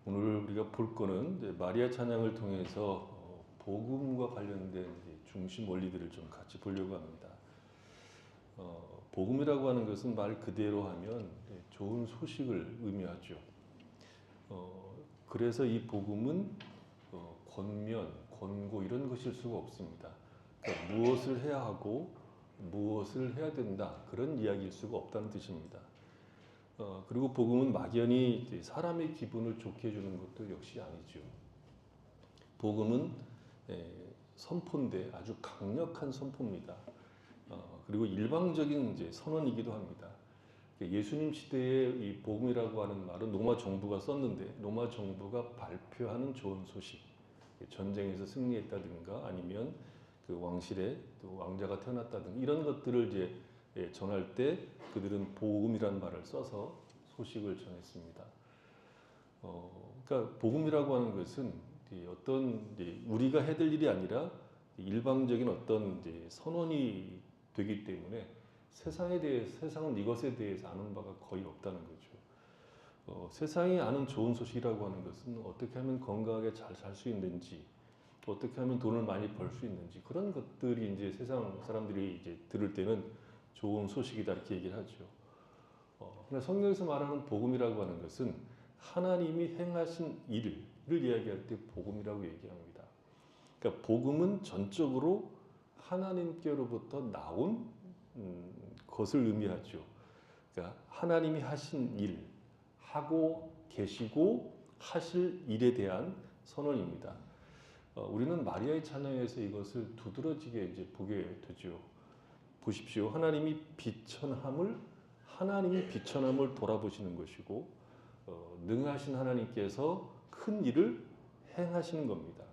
오늘 우리가 볼 거는 이제 마리아 찬양을 통해서 복음과 관련된 이제 중심 원리들을 좀 같이 보려고 합니다. 복음이라고 하는 것은 말 그대로 하면 좋은 소식을 의미하죠. 그래서 이 복음은 권면, 권고 이런 것일 수가 없습니다. 그러니까 무엇을 해야 하고 무엇을 해야 된다 그런 이야기일 수가 없다는 뜻입니다. 그리고 복음은 막연히 사람의 기분을 좋게 해주는 것도 역시 아니죠. 복음은 선포인데 아주 강력한 선포입니다. 그리고 일방적인 이제 선언이기도 합니다. 예수님 시대에 이 복음이라고 하는 말은 로마 정부가 썼는데 로마 정부가 발표하는 좋은 소식, 전쟁에서 승리했다든가 아니면 그 왕실에 또 왕자가 태어났다든가 이런 것들을 이제 전할 때 그들은 복음이라는 말을 써서 소식을 전했습니다. 그러니까 복음이라고 하는 것은 어떤 우리가 해야 될 일이 아니라 일방적인 어떤 선언이 되기 때문에 세상은 이것에 대해서 아는 바가 거의 없다는 거죠. 세상이 아는 좋은 소식이라고 하는 것은 어떻게 하면 건강하게 잘 살 수 있는지, 어떻게 하면 돈을 많이 벌 수 있는지 그런 것들이 이제 세상 사람들이 이제 들을 때는 좋은 소식이다 이렇게 얘기를 하죠. 그러나 성경에서 말하는 복음이라고 하는 것은 하나님이 행하신 일을 이야기할 때 복음이라고 얘기합니다. 그러니까 복음은 전적으로 하나님께로부터 나온 것을 의미하죠. 그러니까 하나님이 하신 일, 하고 계시고 하실 일에 대한 선언입니다. 우리는 마리아의 찬양에서 이것을 두드러지게 이제 보게 되죠. 보십시오. 하나님이 비천함을 돌아보시는 것이고 능하신 하나님께서 큰 일을 행하시는 겁니다.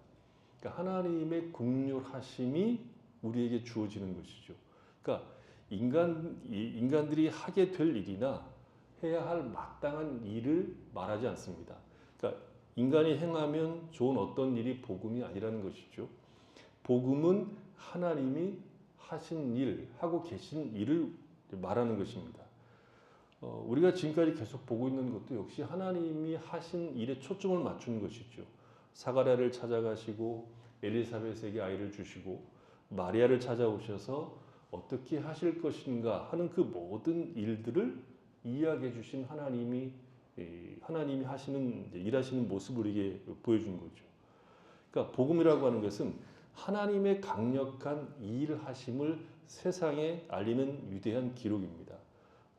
그러니까 하나님의 긍휼하심이 우리에게 주어지는 것이죠. 그러니까 인간들이 하게 될 일이나 해야 할 마땅한 일을 말하지 않습니다. 그러니까 인간이 행하면 좋은 어떤 일이 복음이 아니라는 것이죠. 복음은 하나님이 하신 일, 하고 계신 일을 말하는 것입니다. 우리가 지금까지 계속 보고 있는 것도 역시 하나님이 하신 일에 초점을 맞춘 것이죠. 사가랴를 찾아가시고 엘리사벳에게 아이를 주시고 마리아를 찾아오셔서 어떻게 하실 것인가 하는 그 모든 일들을 이야기해 주신 하나님이 일하시는 모습을 우리에게 보여준 거죠. 그러니까 복음이라고 하는 것은 하나님의 강력한 일하심을 세상에 알리는 위대한 기록입니다.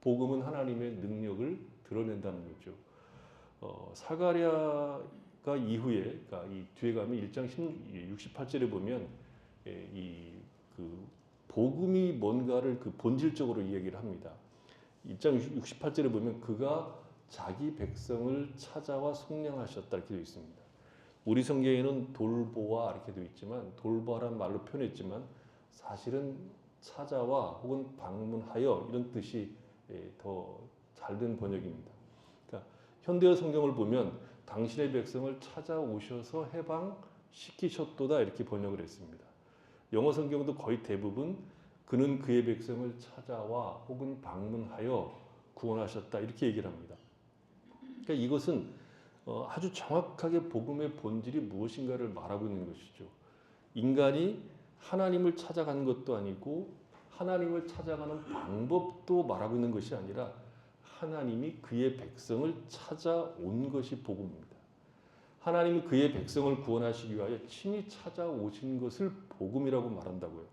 복음은 하나님의 능력을 드러낸다는 거죠. 사가랴가 이후에, 그러니까 이 뒤에 가면 1장 68절에 보면 그 복음이 뭔가를 그 본질적으로 이야기를 합니다. 1장 68절에 보면 그가 자기 백성을 찾아와 속량하셨다 이렇게 되어 있습니다. 우리 성경에는 돌보아 이렇게 되어 있지만 돌보아라는 말로 표현했지만 사실은 찾아와 혹은 방문하여 이런 뜻이 더 잘된 번역입니다. 그러니까 현대어 성경을 보면 당신의 백성을 찾아오셔서 해방시키셨도다 이렇게 번역을 했습니다. 영어 성경도 거의 대부분 그는 그의 백성을 찾아와 혹은 방문하여 구원하셨다 이렇게 얘기를 합니다. 그러니까 이것은 아주 정확하게 복음의 본질이 무엇인가를 말하고 있는 것이죠. 인간이 하나님을 찾아간 것도 아니고 하나님을 찾아가는 방법도 말하고 있는 것이 아니라 하나님이 그의 백성을 찾아온 것이 복음입니다. 하나님이 그의 백성을 구원하시기 위하여 친히 찾아오신 것을 복음이라고 말한다고요.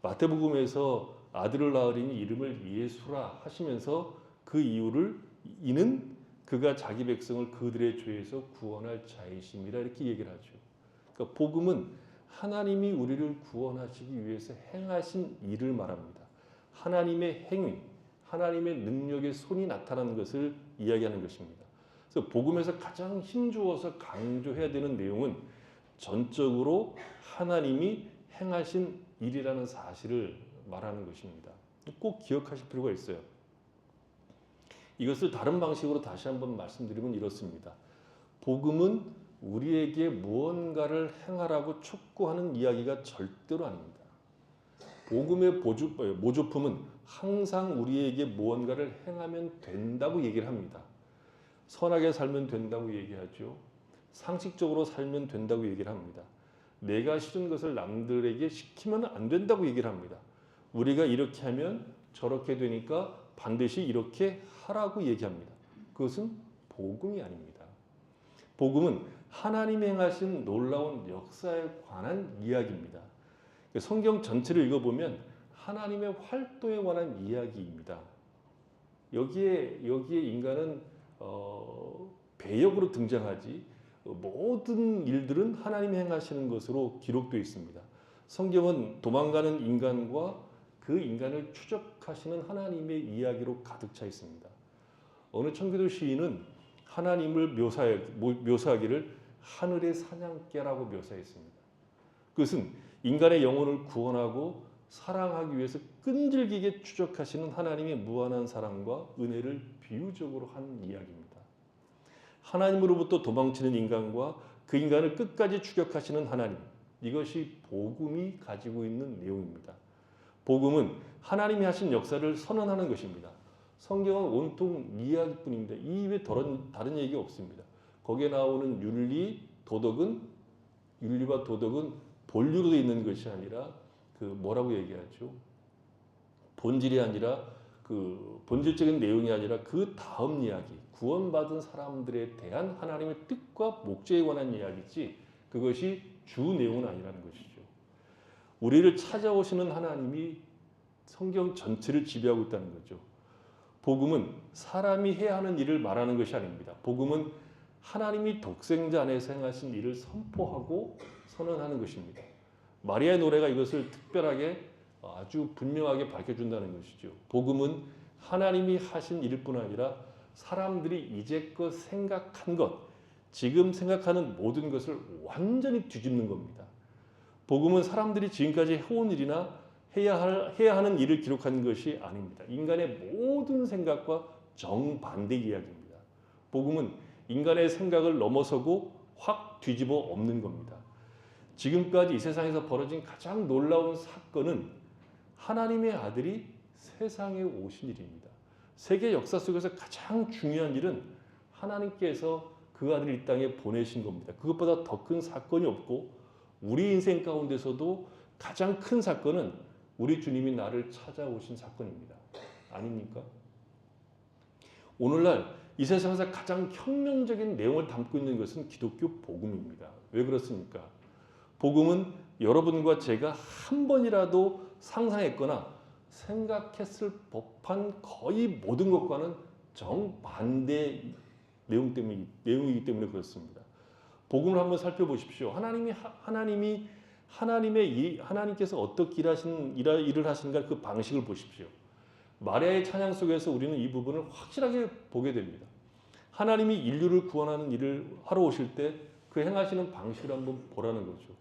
마태복음에서 아들을 낳으리니 이름을 예수라 하시면서 그 이는 그가 자기 백성을 그들의 죄에서 구원할 자이심이라 이렇게 얘기를 하죠. 그러니까 복음은 하나님이 우리를 구원하시기 위해서 행하신 일을 말합니다. 하나님의 행위, 하나님의 능력의 손이 나타나는 것을 이야기하는 것입니다. 그래서 복음에서 가장 힘주어서 강조해야 되는 내용은 전적으로 하나님이 행하신 일이라는 사실을 말하는 것입니다. 꼭 기억하실 필요가 있어요. 이것을 다른 방식으로 다시 한번 말씀드리면 이렇습니다. 복음은 우리에게 무언가를 행하라고 촉구하는 이야기가 절대로 아닙니다. 복음의 모조품은 항상 우리에게 무언가를 행하면 된다고 얘기를 합니다. 선하게 살면 된다고 얘기하죠. 상식적으로 살면 된다고 얘기를 합니다. 내가 싫은 것을 남들에게 시키면 안 된다고 얘기를 합니다. 우리가 이렇게 하면 저렇게 되니까 반드시 이렇게 하라고 얘기합니다. 그것은 복음이 아닙니다. 복음은 하나님이 행하신 놀라운 역사에 관한 이야기입니다. 성경 전체를 읽어보면 하나님의 활동에 관한 이야기입니다. 여기에 인간은 배역으로 등장하지 모든 일들은 하나님이 행하시는 것으로 기록되어 있습니다. 성경은 도망가는 인간과 그 인간을 추적하시는 하나님의 이야기로 가득 차 있습니다. 어느 청교도 시인은 하나님을 묘사하기를 하늘의 사냥개라고 묘사했습니다. 그것은 인간의 영혼을 구원하고 사랑하기 위해서 끈질기게 추적하시는 하나님의 무한한 사랑과 은혜를 비유적으로 한 이야기입니다. 하나님으로부터 도망치는 인간과 그 인간을 끝까지 추격하시는 하나님, 이것이 복음이 가지고 있는 내용입니다. 복음은 하나님이 하신 역사를 선언하는 것입니다. 성경은 온통 이야기뿐입니다. 이 외에 다른 얘기가 없습니다. 거기에 나오는 윤리와 도덕은 본류로 되어 있는 것이 아니라 뭐라고 얘기하죠? 본질이 아니라 본질적인 내용이 아니라 그 다음 이야기, 구원받은 사람들에 대한 하나님의 뜻과 목적에 관한 이야기지 그것이 주 내용은 아니라는 것이죠. 우리를 찾아오시는 하나님이 성경 전체를 지배하고 있다는 거죠. 복음은 사람이 해야 하는 일을 말하는 것이 아닙니다. 복음은 하나님이 독생자 안에서 행하신 일을 선포하고 선언하는 것입니다. 마리아의 노래가 이것을 특별하게 아주 분명하게 밝혀준다는 것이죠. 복음은 하나님이 하신 일뿐 아니라 사람들이 이제껏 생각한 것, 지금 생각하는 모든 것을 완전히 뒤집는 겁니다. 복음은 사람들이 지금까지 해온 일이나 해야 하는 일을 기록하는 것이 아닙니다. 인간의 모든 생각과 정반대 이야기입니다. 복음은 인간의 생각을 넘어서고 확 뒤집어 엎는 겁니다. 지금까지 이 세상에서 벌어진 가장 놀라운 사건은 하나님의 아들이 세상에 오신 일입니다. 세계 역사 속에서 가장 중요한 일은 하나님께서 그 아들을 이 땅에 보내신 겁니다. 그것보다 더 큰 사건이 없고 우리 인생 가운데서도 가장 큰 사건은 우리 주님이 나를 찾아오신 사건입니다. 아닙니까? 오늘날 이 세상에서 가장 혁명적인 내용을 담고 있는 것은 기독교 복음입니다. 왜 그렇습니까? 복음은 여러분과 제가 한 번이라도 상상했거나 생각했을 법한 거의 모든 것과는 정반대 내용이기 때문에 그렇습니다. 복음을 한번 살펴보십시오. 하나님께서 어떻게 일을 하시는가 그 방식을 보십시오. 마리아의 찬양 속에서 우리는 이 부분을 확실하게 보게 됩니다. 하나님이 인류를 구원하는 일을 하러 오실 때 그 행하시는 방식을 한번 보라는 거죠.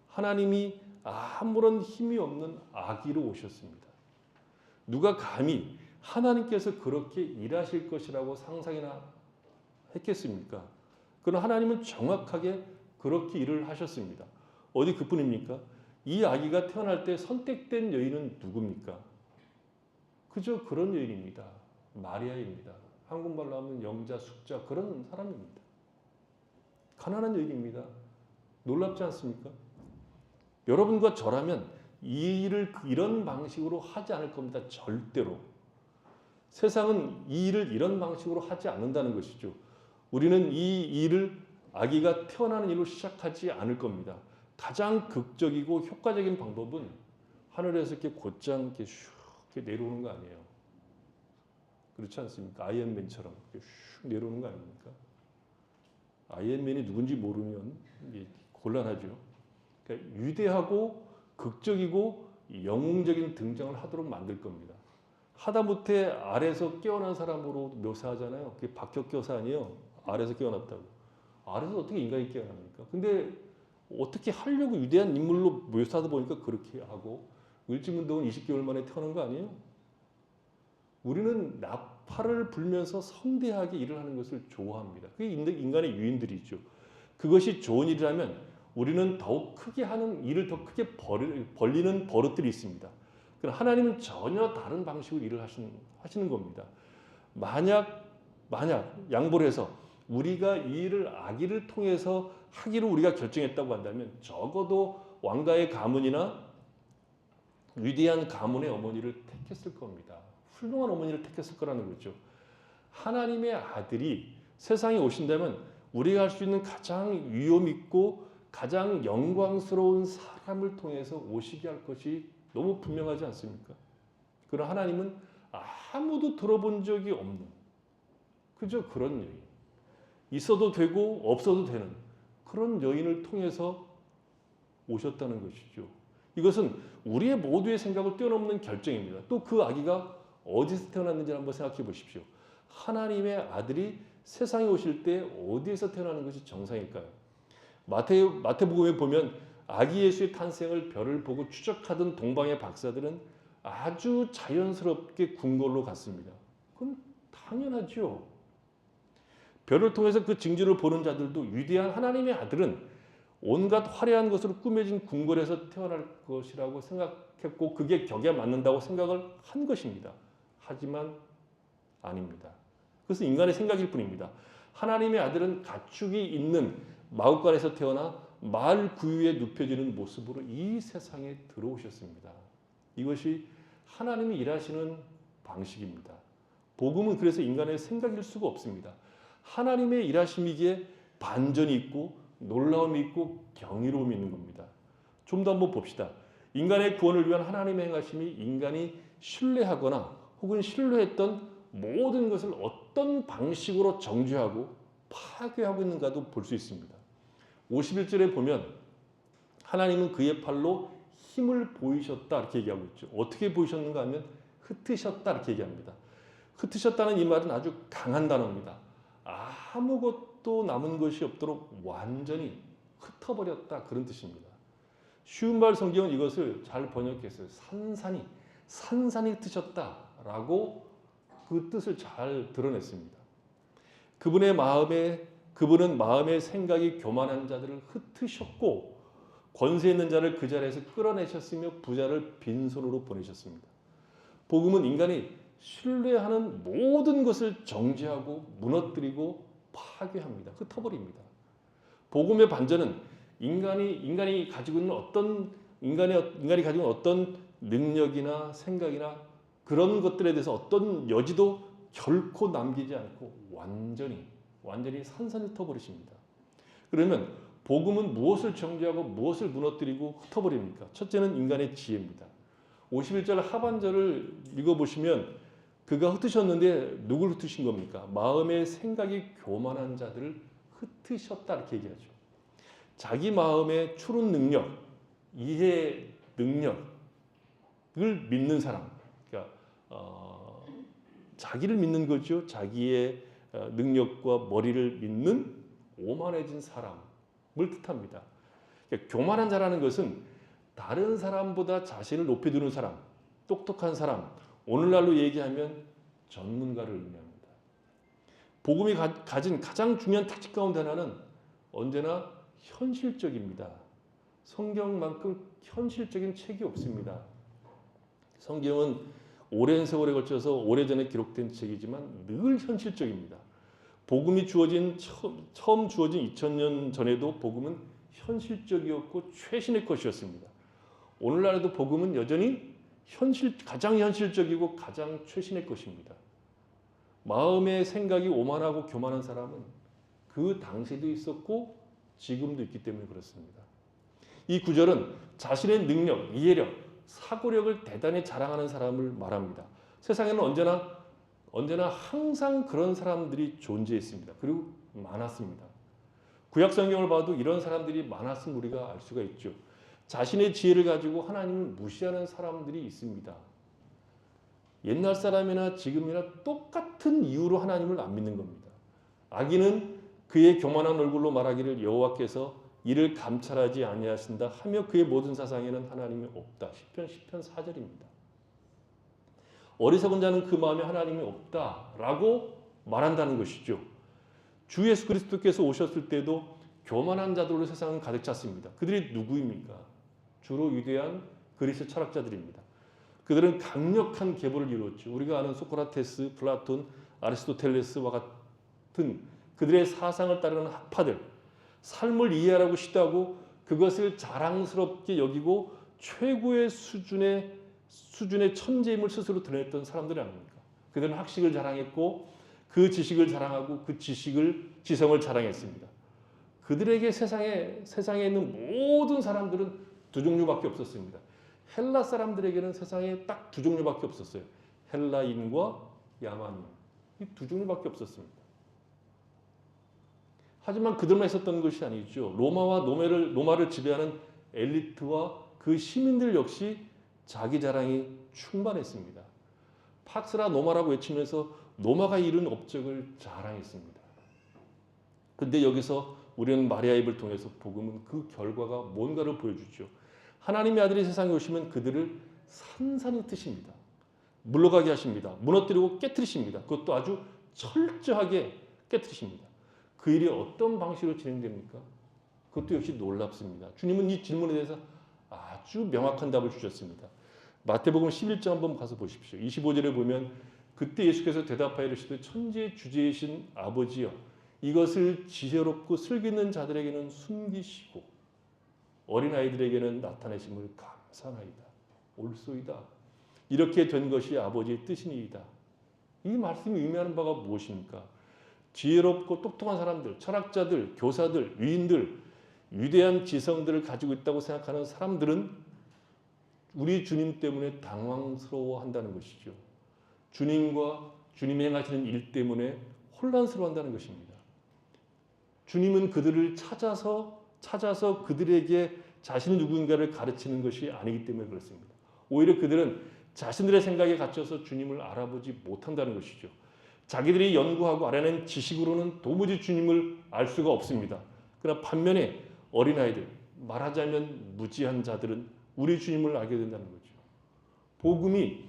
하나님이 아무런 힘이 없는 아기로 오셨습니다. 누가 감히 하나님께서 그렇게 일하실 것이라고 상상이나 했겠습니까? 그러나 하나님은 정확하게 그렇게 일을 하셨습니다. 어디 그뿐입니까? 이 아기가 태어날 때 선택된 여인은 누굽니까? 그저 그런 여인입니다. 마리아입니다. 한국말로 하면 영자, 숙자 그런 사람입니다. 가난한 여인입니다. 놀랍지 않습니까? 여러분과 저라면 이 일을 이런 방식으로 하지 않을 겁니다. 절대로. 세상은 이 일을 이런 방식으로 하지 않는다는 것이죠. 우리는 이 일을 아기가 태어나는 일로 시작하지 않을 겁니다. 가장 극적이고 효과적인 방법은 하늘에서 이렇게 곧장 이렇게 슉 이렇게 내려오는 거 아니에요. 그렇지 않습니까? 아이언맨처럼 이렇게 슉 내려오는 거 아닙니까? 아이언맨이 누군지 모르면 곤란하죠. 그러니까 위대하고 극적이고 영웅적인 등장을 하도록 만들 겁니다. 하다못해 아래에서 깨어난 사람으로 묘사하잖아요. 그게 박혁교사 아니에요. 아래에서 깨어났다고. 아래에서 어떻게 인간이 깨어납니까? 근데 어떻게 하려고 위대한 인물로 묘사하다 보니까 그렇게 하고 을지문동은 20개월 만에 태어난 거 아니에요? 우리는 나팔을 불면서 성대하게 일을 하는 것을 좋아합니다. 그게 인간의 유인들이죠. 그것이 좋은 일이라면 우리는 더욱 크게 하는 일을 더 크게 벌리는 버릇들이 있습니다. 그러나 하나님은 전혀 다른 방식으로 일을 하시는 겁니다. 만약 만약 양보를 해서 우리가 이 일을 아기를 통해서 하기로 우리가 결정했다고 한다면 적어도 왕가의 가문이나 위대한 가문의 어머니를 택했을 겁니다. 훌륭한 어머니를 택했을 거라는 거죠. 하나님의 아들이 세상에 오신다면 우리가 할 수 있는 가장 위험 있고 가장 영광스러운 사람을 통해서 오시게 할 것이 너무 분명하지 않습니까? 그러나 하나님은 아무도 들어본 적이 없는 그저 그런 여인, 있어도 되고 없어도 되는 그런 여인을 통해서 오셨다는 것이죠. 이것은 우리의 모두의 생각을 뛰어넘는 결정입니다. 또 그 아기가 어디서 태어났는지 한번 생각해 보십시오. 하나님의 아들이 세상에 오실 때 어디에서 태어나는 것이 정상일까요? 마태복음에 보면 아기 예수의 탄생을 별을 보고 추적하던 동방의 박사들은 아주 자연스럽게 궁궐로 갔습니다. 그건 당연하죠. 별을 통해서 그 징조를 보는 자들도 위대한 하나님의 아들은 온갖 화려한 것으로 꾸며진 궁궐에서 태어날 것이라고 생각했고 그게 격에 맞는다고 생각을 한 것입니다. 하지만 아닙니다. 그것은 인간의 생각일 뿐입니다. 하나님의 아들은 가축이 있는 마구간에서 태어나 말 구유에 눕혀지는 모습으로 이 세상에 들어오셨습니다. 이것이 하나님이 일하시는 방식입니다. 복음은 그래서 인간의 생각일 수가 없습니다. 하나님의 일하심이기에 반전이 있고 놀라움이 있고 경이로움이 있는 겁니다. 좀 더 한번 봅시다. 인간의 구원을 위한 하나님의 행하심이 인간이 신뢰하거나 혹은 신뢰했던 모든 것을 어떤 방식으로 정죄하고 파괴하고 있는가도 볼 수 있습니다. 51절에 보면 하나님은 그의 팔로 힘을 보이셨다 이렇게 얘기하고 있죠. 어떻게 보이셨는가 하면 흩으셨다 이렇게 얘기합니다. 흩으셨다는 이 말은 아주 강한 단어입니다. 아무것도 남은 것이 없도록 완전히 흩어버렸다 그런 뜻입니다. 쉬운 말 성경은 이것을 잘 번역했어요. 산산이 흩으셨다라고 그 뜻을 잘 드러냈습니다. 그분은 마음의 생각이 교만한 자들을 흩으셨고 권세 있는 자를 그 자리에서 끌어내셨으며 부자를 빈손으로 보내셨습니다. 복음은 인간이 신뢰하는 모든 것을 정죄하고 무너뜨리고 파괴합니다. 흩어버립니다. 복음의 반전은 인간이 가지고 있는 인간이 가지고 있는 어떤 능력이나 생각이나 그런 것들에 대해서 어떤 여지도 결코 남기지 않고 완전히 산산히 흩어버리십니다. 그러면 복음은 무엇을 정죄하고 무엇을 무너뜨리고 흩어버립니까? 첫째는 인간의 지혜입니다. 51절 하반절을 읽어보시면 그가 흩으셨는데 누굴 흩으신 겁니까? 마음의 생각이 교만한 자들을 흩으셨다 이렇게 얘기하죠. 자기 마음의 추론 능력, 이해 능력을 믿는 사람, 그러니까 자기를 믿는 거죠. 자기의 능력과 머리를 믿는 오만해진 사람을 뜻합니다. 그러니까 교만한 자라는 것은 다른 사람보다 자신을 높이 두는 사람, 똑똑한 사람, 오늘날로 얘기하면 전문가를 의미합니다. 복음이 가진 가장 중요한 특징 가운데 하나는 언제나 현실적입니다. 성경만큼 현실적인 책이 없습니다. 성경은 오랜 세월에 걸쳐서 오래전에 기록된 책이지만 늘 현실적입니다. 복음이 처음 주어진 2000년 전에도 복음은 현실적이었고 최신의 것이었습니다. 오늘날에도 복음은 여전히 가장 현실적이고 가장 최신의 것입니다. 마음의 생각이 오만하고 교만한 사람은 그 당시에도 있었고 지금도 있기 때문에 그렇습니다. 이 구절은 자신의 능력, 이해력, 사고력을 대단히 자랑하는 사람을 말합니다. 세상에는 언제나 항상 그런 사람들이 존재했습니다. 그리고 많았습니다. 구약 성경을 봐도 이런 사람들이 많았음을 우리가 알 수가 있죠. 자신의 지혜를 가지고 하나님을 무시하는 사람들이 있습니다. 옛날 사람이나 지금이나 똑같은 이유로 하나님을 안 믿는 겁니다. 악인은 그의 교만한 얼굴로 말하기를 여호와께서 이를 감찰하지 아니하신다 하며 그의 모든 사상에는 하나님이 없다. 시편 4절입니다. 어리석은 자는 그 마음에 하나님이 없다라고 말한다는 것이죠. 주 예수 그리스도께서 오셨을 때도 교만한 자들로 세상은 가득 찼습니다. 그들이 누구입니까? 주로 위대한 그리스 철학자들입니다. 그들은 강력한 계보를 이루었죠. 우리가 아는 소크라테스, 플라톤, 아리스토텔레스와 같은 그들의 사상을 따르는 학파들, 삶을 이해하라고 시도하고 그것을 자랑스럽게 여기고 최고의 수준의 천재임을 스스로 드러냈던 사람들이 아닙니까? 그들은 학식을 자랑했고 그 지식을 자랑하고 그 지성을 자랑했습니다. 그들에게 세상에 있는 모든 사람들은 두 종류밖에 없었습니다. 헬라 사람들에게는 세상에 딱 두 종류밖에 없었어요. 헬라인과 야만인. 이 두 종류밖에 없었습니다. 하지만 그들만 있었던 것이 아니죠. 로마를 지배하는 엘리트와 그 시민들 역시 자기 자랑이 충만했습니다. 팍스라 노마라고 외치면서 노마가 이룬 업적을 자랑했습니다. 근데 여기서 우리는 마리아의 입을 통해서 복음은 그 결과가 뭔가를 보여주죠. 하나님의 아들이 세상에 오시면 그들을 산산히 트십니다. 물러가게 하십니다. 무너뜨리고 깨트리십니다. 그것도 아주 철저하게 깨트리십니다. 그 일이 어떤 방식으로 진행됩니까? 그것도 역시 놀랍습니다. 주님은 이 질문에 대해서 아주 명확한 답을 주셨습니다. 마태복음 11장 한번 가서 보십시오. 25절에 보면 그때 예수께서 대답하여 이르시되 천지의 주제이신 아버지여 이것을 지혜롭고 슬기 있는 자들에게는 숨기시고 어린아이들에게는 나타내심을 감사하나이다. 옳소이다. 이렇게 된 것이 아버지의 뜻이니이다. 이 말씀이 의미하는 바가 무엇입니까? 지혜롭고 똑똑한 사람들, 철학자들, 교사들, 위인들, 위대한 지성들을 가지고 있다고 생각하는 사람들은 우리 주님 때문에 당황스러워한다는 것이죠. 주님과 주님이 행하시는 일 때문에 혼란스러워한다는 것입니다. 주님은 그들을 찾아서 그들에게 자신이 누군가를 가르치는 것이 아니기 때문에 그렇습니다. 오히려 그들은 자신들의 생각에 갇혀서 주님을 알아보지 못한다는 것이죠. 자기들이 연구하고 알아낸 지식으로는 도무지 주님을 알 수가 없습니다. 그러나 반면에 어린아이들, 말하자면 무지한 자들은 우리 주님을 알게 된다는 거죠. 복음이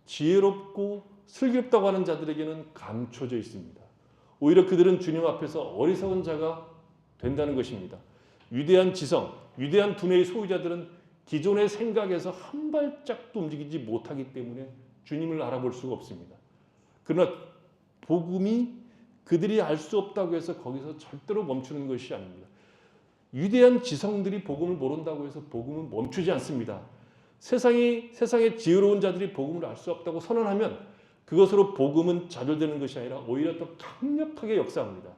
지혜롭고 슬기롭다고 하는 자들에게는 감춰져 있습니다. 오히려 그들은 주님 앞에서 어리석은 자가 된다는 것입니다. 위대한 지성, 위대한 두뇌의 소유자들은 기존의 생각에서 한 발짝도 움직이지 못하기 때문에 주님을 알아볼 수가 없습니다. 그러나 복음이 그들이 알 수 없다고 해서 거기서 절대로 멈추는 것이 아닙니다. 위대한 지성들이 복음을 모른다고 해서 복음은 멈추지 않습니다. 세상의 지혜로운 자들이 복음을 알 수 없다고 선언하면 그것으로 복음은 좌절되는 것이 아니라 오히려 더 강력하게 역사합니다.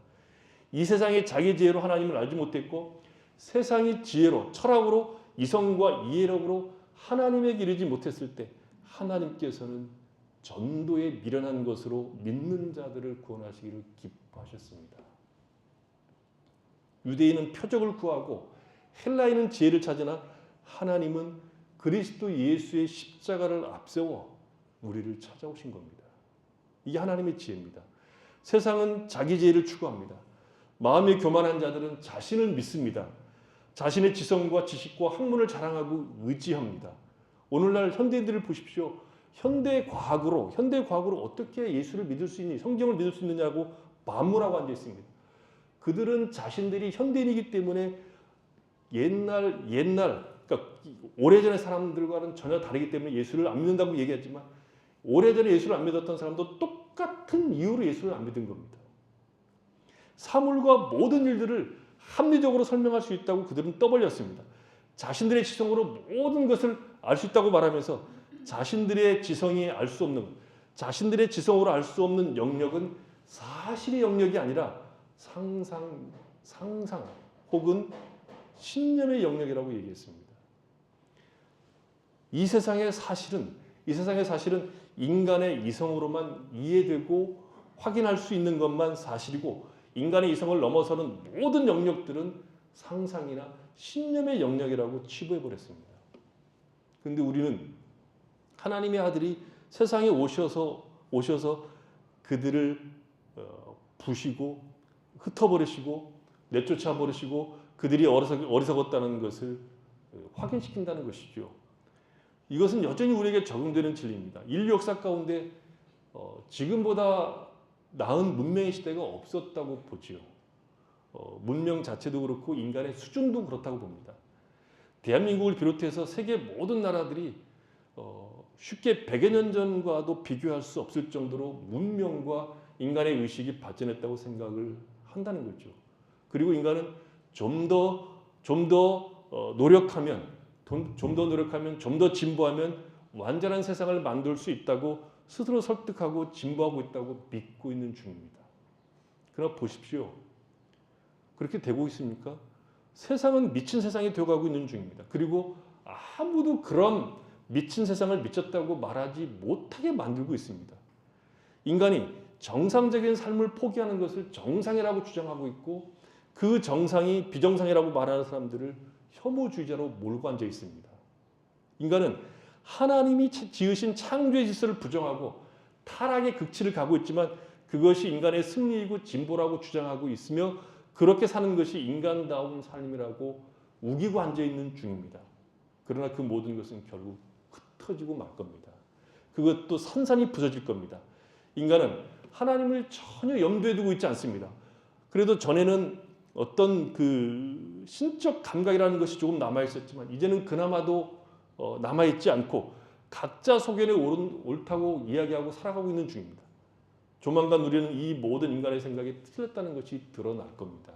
이 세상이 자기 지혜로 하나님을 알지 못했고 세상이 지혜로 철학으로 이성과 이해력으로 하나님에게 이르지 못했을 때 하나님께서는 전도에 미련한 것으로 믿는 자들을 구원하시기를 기뻐하셨습니다. 유대인은 표적을 구하고 헬라인은 지혜를 찾으나 하나님은 그리스도 예수의 십자가를 앞세워 우리를 찾아오신 겁니다. 이게 하나님의 지혜입니다. 세상은 자기 지혜를 추구합니다. 마음이 교만한 자들은 자신을 믿습니다. 자신의 지성과 지식과 학문을 자랑하고 의지합니다. 오늘날 현대인들을 보십시오. 현대 과학으로 어떻게 예수를 믿을 수 있니? 성경을 믿을 수 있느냐고 반문하고 앉아 있습니다. 그들은 자신들이 현대인이기 때문에 그러니까 오래전의 사람들과는 전혀 다르기 때문에 예수를 안 믿는다고 얘기하지만 오래전에 예수를 안 믿었던 사람도 똑같은 이유로 예수를 안 믿은 겁니다. 사물과 모든 일들을 합리적으로 설명할 수 있다고 그들은 떠벌렸습니다. 자신들의 지성으로 모든 것을 알 수 있다고 말하면서 자신들의 지성이 알 수 없는, 자신들의 지성으로 알 수 없는 영역은 사실의 영역이 아니라 상상 혹은 신념의 영역이라고 얘기했습니다. 이 세상의 사실은 인간의 이성으로만 이해되고 확인할 수 있는 것만 사실이고 인간의 이성을 넘어서는 모든 영역들은 상상이나 신념의 영역이라고 치부해버렸습니다. 그런데 우리는 하나님의 아들이 세상에 오셔서 그들을 부시고 흩어버리시고 내쫓아버리시고 그들이 어리석었다는 것을 확인시킨다는 것이죠. 이것은 여전히 우리에게 적용되는 진리입니다. 인류 역사 가운데 지금보다 나은 문명의 시대가 없었다고 보지요. 문명 자체도 그렇고 인간의 수준도 그렇다고 봅니다. 대한민국을 비롯해서 세계 모든 나라들이 쉽게 100여 년 전과도 비교할 수 없을 정도로 문명과 인간의 의식이 발전했다고 생각을 한다는 거죠. 그리고 인간은 좀 더 노력하면, 좀 더 진보하면 완전한 세상을 만들 수 있다고 스스로 설득하고 진보하고 있다고 믿고 있는 중입니다. 그러나 보십시오. 그렇게 되고 있습니까? 세상은 미친 세상이 되어가고 있는 중입니다. 그리고 아무도 그런 미친 세상을 미쳤다고 말하지 못하게 만들고 있습니다. 인간이 정상적인 삶을 포기하는 것을 정상이라고 주장하고 있고 그 정상이 비정상이라고 말하는 사람들을 혐오주의자로 몰고 앉아 있습니다. 인간은 하나님이 지으신 창조의 질서를 부정하고 타락의 극치를 가고 있지만 그것이 인간의 승리이고 진보라고 주장하고 있으며 그렇게 사는 것이 인간다운 삶이라고 우기고 앉아있는 중입니다. 그러나 그 모든 것은 결국 흩어지고 말 겁니다. 그것도 산산이 부서질 겁니다. 인간은 하나님을 전혀 염두에 두고 있지 않습니다. 그래도 전에는 어떤 그 신적 감각이라는 것이 조금 남아있었지만 이제는 그나마도 남아있지 않고 각자 소견에 옳다고 이야기하고 살아가고 있는 중입니다. 조만간 우리는 이 모든 인간의 생각이 틀렸다는 것이 드러날 겁니다.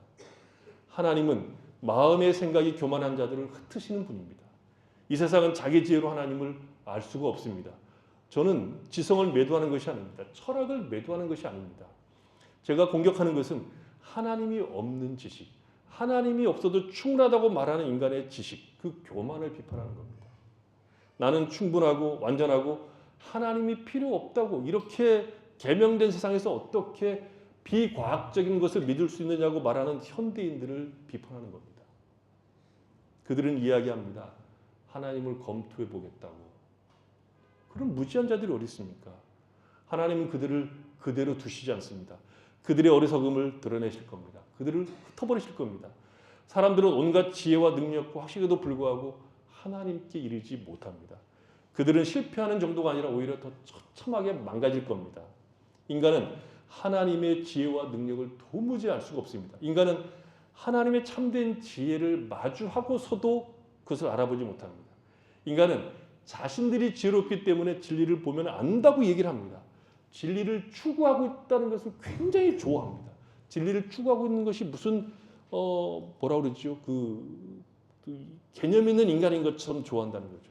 하나님은 마음의 생각이 교만한 자들을 흩으시는 분입니다. 이 세상은 자기 지혜로 하나님을 알 수가 없습니다. 저는 지성을 매도하는 것이 아닙니다. 철학을 매도하는 것이 아닙니다. 제가 공격하는 것은 하나님이 없는 지식, 하나님이 없어도 충분하다고 말하는 인간의 지식, 그 교만을 비판하는 겁니다. 나는 충분하고 완전하고 하나님이 필요 없다고 이렇게 계명된 세상에서 어떻게 비과학적인 것을 믿을 수 있느냐고 말하는 현대인들을 비판하는 겁니다. 그들은 이야기합니다. 하나님을 검토해 보겠다고. 그런 무지한 자들이 어디 있습니까? 하나님은 그들을 그대로 두시지 않습니다. 그들의 어리석음을 드러내실 겁니다. 그들을 흩어버리실 겁니다. 사람들은 온갖 지혜와 능력과 학식에도 불구하고 하나님께 이르지 못합니다. 그들은 실패하는 정도가 아니라 오히려 더 처참하게 망가질 겁니다. 인간은 하나님의 지혜와 능력을 도무지 알 수가 없습니다. 인간은 하나님의 참된 지혜를 마주하고서도 그것을 알아보지 못합니다. 인간은 자신들이 지혜롭기 때문에 진리를 보면 안다고 얘기를 합니다. 진리를 추구하고 있다는 것을 굉장히 좋아합니다. 진리를 추구하고 있는 것이 무슨 뭐라 그러죠? 그 개념 있는 인간인 것처럼 좋아한다는 거죠.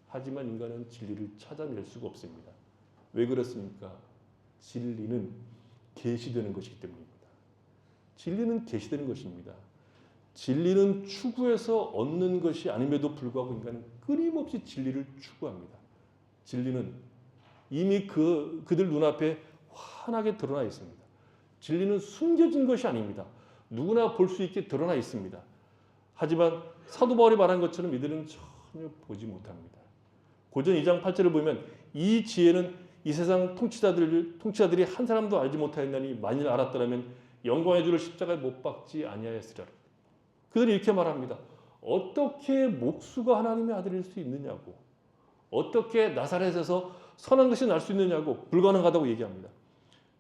하지만 인간은 진리를 찾아낼 수가 없습니다. 왜 그렇습니까? 진리는 계시되는 것이기 때문입니다. 진리는 계시되는 것입니다. 진리는 추구해서 얻는 것이 아님에도 불구하고 인간은 끊임없이 진리를 추구합니다. 진리는 이미 그들 눈앞에 환하게 드러나 있습니다. 진리는 숨겨진 것이 아닙니다. 누구나 볼 수 있게 드러나 있습니다. 하지만 사도 바울이 말한 것처럼 이들은 전혀 보지 못합니다. 고전 2장 8절을 보면 이 지혜는 이 세상 통치자들이 한 사람도 알지 못하였나니 만일 알았더라면 영광의 주를 십자가에 못 박지 아니하였으리라. 그들이 이렇게 말합니다. 어떻게 목수가 하나님의 아들일 수 있느냐고, 어떻게 나사렛에서 선한 것이 날 수 있느냐고 불가능하다고 얘기합니다.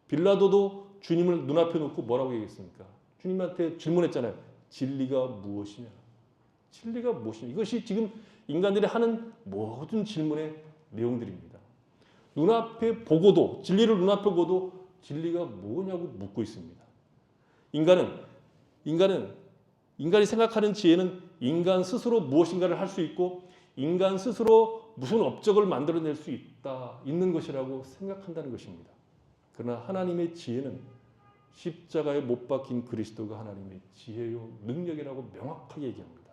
빌라도도 주님을 눈앞에 놓고 뭐라고 얘기했습니까? 주님한테 질문했잖아요. 진리가 무엇이냐? 진리가 무엇이냐? 이것이 지금 인간들이 하는 모든 질문의 내용들입니다. 눈앞에 보고도, 진리를 눈앞에 보고도 진리가 뭐냐고 묻고 있습니다. 인간이 생각하는 지혜는 인간 스스로 무엇인가를 할 수 있고 인간 스스로 무슨 업적을 만들어낼 수 있는 것이라고 생각한다는 것입니다. 그러나 하나님의 지혜는 십자가에 못 박힌 그리스도가 하나님의 지혜요 능력이라고 명확하게 얘기합니다.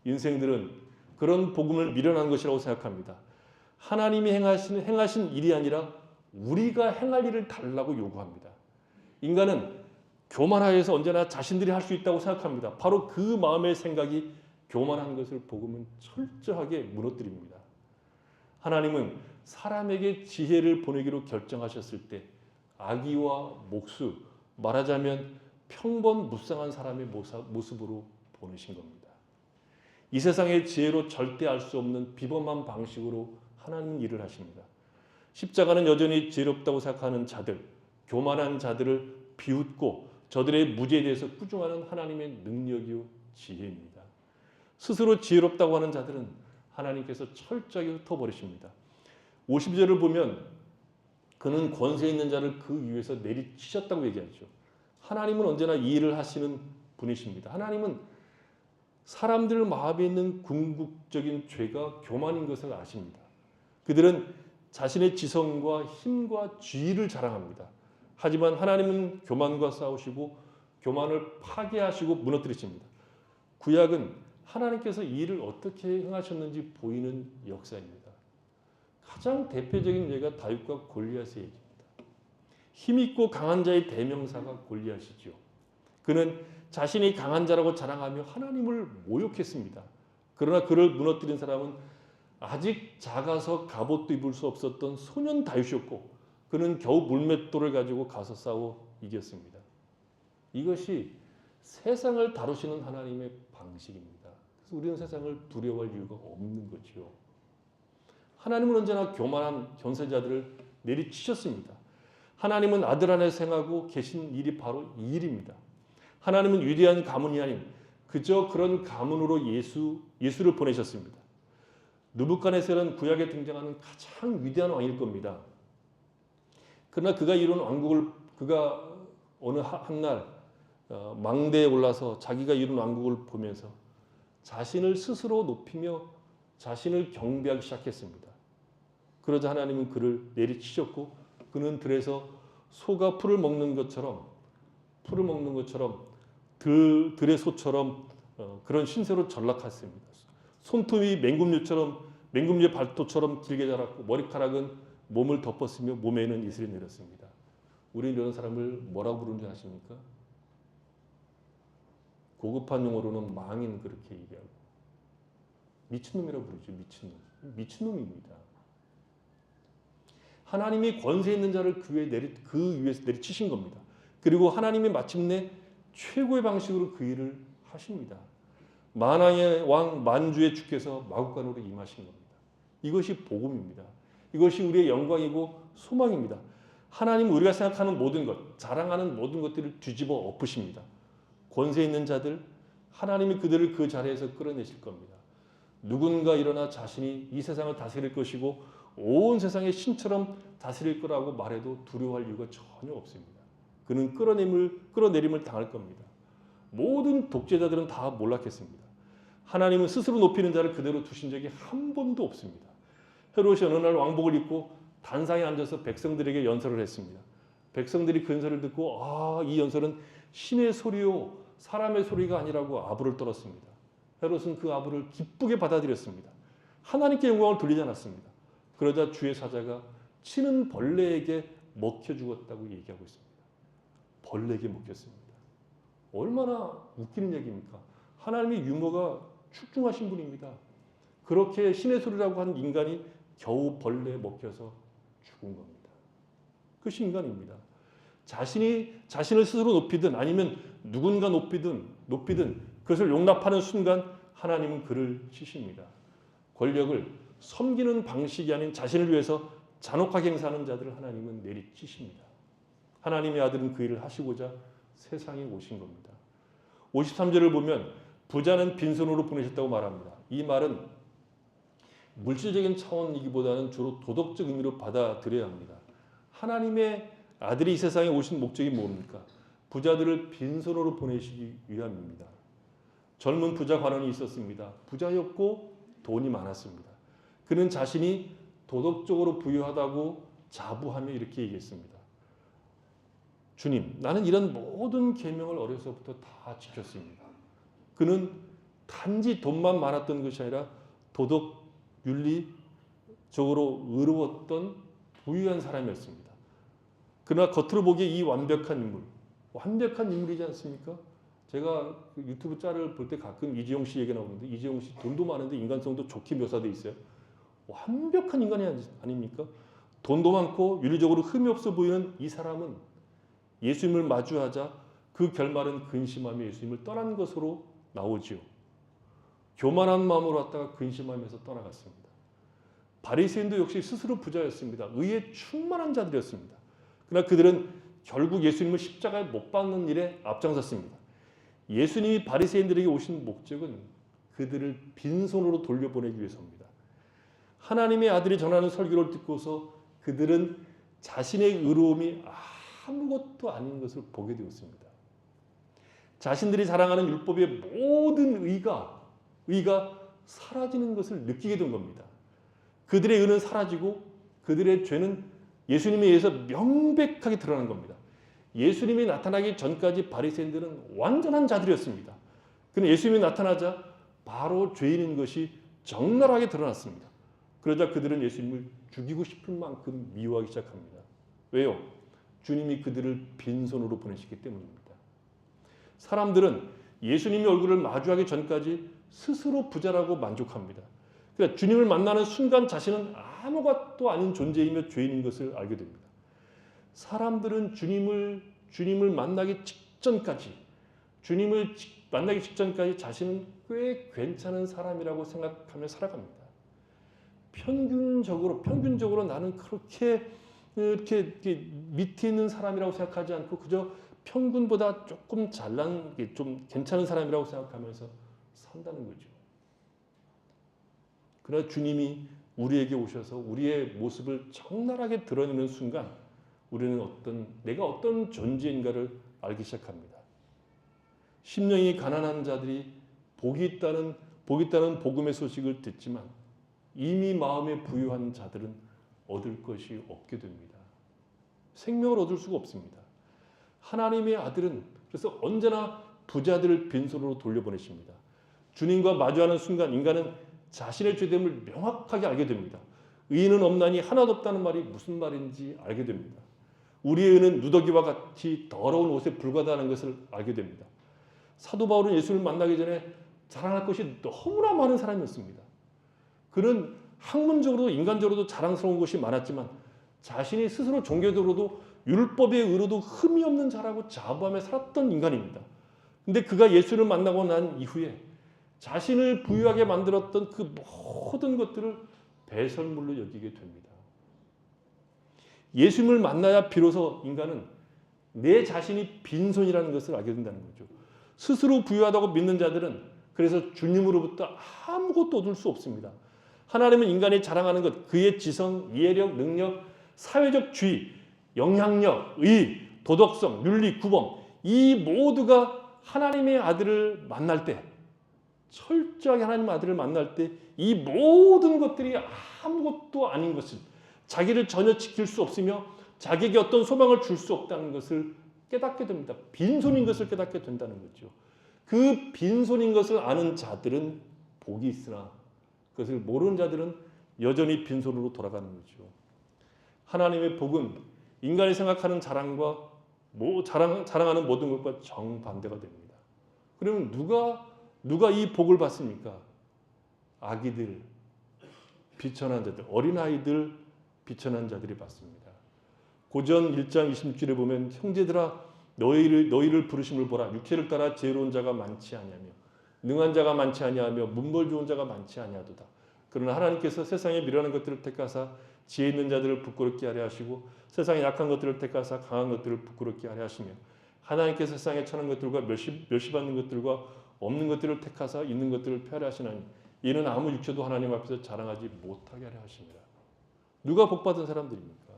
인생들은 그런 복음을 미련한 것이라고 생각합니다. 하나님이 행하신 일이 아니라 우리가 행할 일을 달라고 요구합니다. 인간은 교만하여서 언제나 자신들이 할 수 있다고 생각합니다. 바로 그 마음의 생각이 교만한 것을 복음은 철저하게 무너뜨립니다. 하나님은 사람에게 지혜를 보내기로 결정하셨을 때 아기와 목수, 말하자면 평범무쌍한 사람의 모습으로 보내신 겁니다. 이 세상의 지혜로 절대 알 수 없는 비범한 방식으로 하나님은 일을 하십니다. 십자가는 여전히 지혜롭다고 생각하는 자들, 교만한 자들을 비웃고 저들의 무지에 대해서 꾸중하는 하나님의 능력이요 지혜입니다. 스스로 지혜롭다고 하는 자들은 하나님께서 철저하게 흩어버리십니다. 52절을 보면 그는 권세 있는 자를 그 위에서 내리치셨다고 얘기하죠. 하나님은 언제나 이 일을 하시는 분이십니다. 하나님은 사람들 마음에 있는 궁극적인 죄가 교만인 것을 아십니다. 그들은 자신의 지성과 힘과 지위를 자랑합니다. 하지만 하나님은 교만과 싸우시고 교만을 파괴하시고 무너뜨리십니다. 구약은 하나님께서 이 일을 어떻게 행하셨는지 보이는 역사입니다. 가장 대표적인 예가 다윗과 골리앗의 얘기입니다. 힘있고 강한 자의 대명사가 골리앗이죠. 그는 자신이 강한 자라고 자랑하며 하나님을 모욕했습니다. 그러나 그를 무너뜨린 사람은 아직 작아서 갑옷도 입을 수 없었던 소년 다윗이었고 그는 겨우 물맷돌을 가지고 가서 싸워 이겼습니다. 이것이 세상을 다루시는 하나님의 방식입니다. 그래서 우리는 세상을 두려워할 이유가 없는 거죠. 하나님은 언제나 교만한 견세자들을 내리치셨습니다. 하나님은 아들 안에서 행하고 계신 일이 바로 이 일입니다. 하나님은 위대한 가문이 아닌 그저 그런 가문으로 예수를 보내셨습니다. 느부갓네살은 구약에 등장하는 가장 위대한 왕일 겁니다. 그러나 그가 이룬 왕국을 그가 어느 한날 망대에 올라서 자기가 이룬 왕국을 보면서 자신을 스스로 높이며 자신을 경배하기 시작했습니다. 그러자 하나님은 그를 내리치셨고 그는 들에서 소가 풀을 먹는 것처럼 들의 소처럼 그런 신세로 전락했습니다. 손톱이 맹금류의 발톱처럼 길게 자랐고 머리카락은 몸을 덮었으며 몸에는 이슬이 내렸습니다. 우리는 이런 사람을 뭐라고 부르는지 아십니까? 고급한 용어로는 망인 그렇게 얘기하고 미친놈이라고 부르죠. 미친놈입니다. 하나님이 권세 있는 자를 그 위에서 내리치신 겁니다. 그리고 하나님이 마침내 최고의 방식으로 그 일을 하십니다. 만왕의 왕 만주의 주께서 마국간으로 임하신 겁니다. 이것이 복음입니다. 이것이 우리의 영광이고 소망입니다. 하나님은 우리가 생각하는 모든 것, 자랑하는 모든 것들을 뒤집어 엎으십니다. 권세 있는 자들, 하나님이 그들을 그 자리에서 끌어내실 겁니다. 누군가 일어나 자신이 이 세상을 다스릴 것이고 온 세상의 신처럼 다스릴 거라고 말해도 두려워할 이유가 전혀 없습니다. 그는 끌어내림을 당할 겁니다. 모든 독재자들은 다 몰락했습니다. 하나님은 스스로 높이는 자를 그대로 두신 적이 한 번도 없습니다. 헤롯이 어느 날 왕복을 입고 단상에 앉아서 백성들에게 연설을 했습니다. 백성들이 그 연설을 듣고 이 연설은 신의 소리요 사람의 소리가 아니라고 아부를 떨었습니다. 헤롯은 그 아부를 기쁘게 받아들였습니다. 하나님께 영광을 돌리지 않았습니다. 그러자 주의 사자가 치는 벌레에게 먹혀 죽었다고 얘기하고 있습니다. 벌레에게 먹혔습니다. 얼마나 웃기는 얘기입니까? 하나님의 유머가 출중하신 분입니다. 그렇게 신의 소리라고 한 인간이 겨우 벌레에 먹혀서 죽은 겁니다. 그것이 인간입니다. 자신을 스스로 높이든 아니면 누군가 높이든 그것을 용납하는 순간 하나님은 그를 치십니다. 권력을 섬기는 방식이 아닌 자신을 위해서 잔혹하게 행사하는 자들을 하나님은 내리치십니다. 하나님의 아들은 그 일을 하시고자 세상에 오신 겁니다. 53절을 보면 부자는 빈손으로 보내셨다고 말합니다. 이 말은 물질적인 차원이기보다는 주로 도덕적 의미로 받아들여야 합니다. 하나님의 아들이 이 세상에 오신 목적이 뭡니까? 부자들을 빈손으로 보내시기 위함입니다. 젊은 부자 관원이 있었습니다. 부자였고 돈이 많았습니다. 그는 자신이 도덕적으로 부유하다고 자부하며 이렇게 얘기했습니다. 주님, 나는 이런 모든 계명을 어려서부터 다 지켰습니다. 그는 단지 돈만 많았던 것이 아니라 도덕, 윤리적으로 의로웠던 부유한 사람이었습니다. 그러나 겉으로 보기에 이 완벽한 인물이지 않습니까? 제가 유튜브 짤을 볼 때 가끔 이재용 씨 얘기 나오는데 이재용 씨 돈도 많은데 인간성도 좋게 묘사되어 있어요. 완벽한 인간이 아닙니까? 돈도 많고 윤리적으로 흠이 없어 보이는 이 사람은 예수님을 마주하자 그 결말은 근심하며 예수님을 떠난 것으로 나오지요. 교만한 마음으로 왔다가 근심하면서 떠나갔습니다. 바리새인도 역시 스스로 부자였습니다. 의에 충만한 자들이었습니다. 그러나 그들은 결국 예수님을 십자가에 못 박는 일에 앞장섰습니다. 예수님이 바리새인들에게 오신 목적은 그들을 빈손으로 돌려보내기 위해서입니다. 하나님의 아들이 전하는 설교를 듣고서 그들은 자신의 의로움이 아무것도 아닌 것을 보게 되었습니다. 자신들이 자랑하는 율법의 모든 의가 사라지는 것을 느끼게 된 겁니다. 그들의 의는 사라지고 그들의 죄는 예수님에 의해서 명백하게 드러난 겁니다. 예수님이 나타나기 전까지 바리새인들은 완전한 자들이었습니다. 그런데 예수님이 나타나자 바로 죄인인 것이 적나라하게 드러났습니다. 그러자 그들은 예수님을 죽이고 싶을 만큼 미워하기 시작합니다. 왜요? 주님이 그들을 빈손으로 보내시기 때문입니다. 사람들은 예수님의 얼굴을 마주하기 전까지 스스로 부자라고 만족합니다. 그러니까 주님을 만나는 순간 자신은 아무것도 아닌 존재이며 죄인인 것을 알게 됩니다. 사람들은 주님을 만나기 직전까지 자신은 꽤 괜찮은 사람이라고 생각하며 살아갑니다. 평균적으로 나는 이렇게 밑에 있는 사람이라고 생각하지 않고 그저 평균보다 조금 잘난 좀 괜찮은 사람이라고 생각하면서 산다는 거죠. 그러나 주님이 우리에게 오셔서 우리의 모습을 적나라하게 드러내는 순간 우리는 내가 어떤 존재인가를 알기 시작합니다. 심령이 가난한 자들이 복이 있다는 복음의 소식을 듣지만 이미 마음에 부유한 자들은 얻을 것이 없게 됩니다. 생명을 얻을 수가 없습니다. 하나님의 아들은 그래서 언제나 부자들을 빈손으로 돌려보내십니다. 주님과 마주하는 순간 인간은 자신의 죄됨을 명확하게 알게 됩니다. 의인은 없나니 하나도 없다는 말이 무슨 말인지 알게 됩니다. 우리의 의는 누더기와 같이 더러운 옷에 불과하다는 것을 알게 됩니다. 사도 바울은 예수를 만나기 전에 자랑할 것이 너무나 많은 사람이었습니다. 그는 학문적으로도 인간적으로도 자랑스러운 것이 많았지만 자신이 스스로 종교적으로도 율법의 의로도 흠이 없는 자라고 자부하며 살았던 인간입니다. 근데 그가 예수를 만나고 난 이후에 자신을 부유하게 만들었던 그 모든 것들을 배설물로 여기게 됩니다. 예수님을 만나야 비로소 인간은 내 자신이 빈손이라는 것을 알게 된다는 거죠. 스스로 부유하다고 믿는 자들은 그래서 주님으로부터 아무것도 얻을 수 없습니다. 하나님은 인간이 자랑하는 것, 그의 지성, 이해력, 능력, 사회적 지위, 영향력, 의, 도덕성, 윤리, 구범 이 모두가 하나님의 아들을 만날 때 철저하게 하나님의 아들을 만날 때 이 모든 것들이 아무것도 아닌 것을 자기를 전혀 지킬 수 없으며 자기에게 어떤 소망을 줄 수 없다는 것을 깨닫게 됩니다. 빈손인 것을 깨닫게 된다는 거죠. 그 빈손인 것을 아는 자들은 복이 있으나 그것을 모르는 자들은 여전히 빈손으로 돌아가는 거죠. 하나님의 복은 인간이 생각하는 자랑과 자랑하는 모든 것과 정반대가 됩니다. 그러면 누가 이 복을 받습니까? 아기들, 비천한 자들, 어린아이들, 비천한 자들이 받습니다. 고전 1장 26절에 보면 형제들아 너희를 부르심을 보라. 육체를 따라 지혜로운 자가 많지 아니하며 능한 자가 많지 아니하며 문벌 좋은 자가 많지 아니하도다. 그러나 하나님께서 세상에 미련한 것들을 택하사 지혜 있는 자들을 부끄럽게 하려 하시고 세상에 약한 것들을 택하사 강한 것들을 부끄럽게 하려 하시며 하나님께서 세상에 천한 것들과 멸시받는 것들과 없는 것들을 택하사 있는 것들을 폐하려 하시나니 이는 아무 육체도 하나님 앞에서 자랑하지 못하게 하려 하십니다. 누가 복받은 사람들입니까?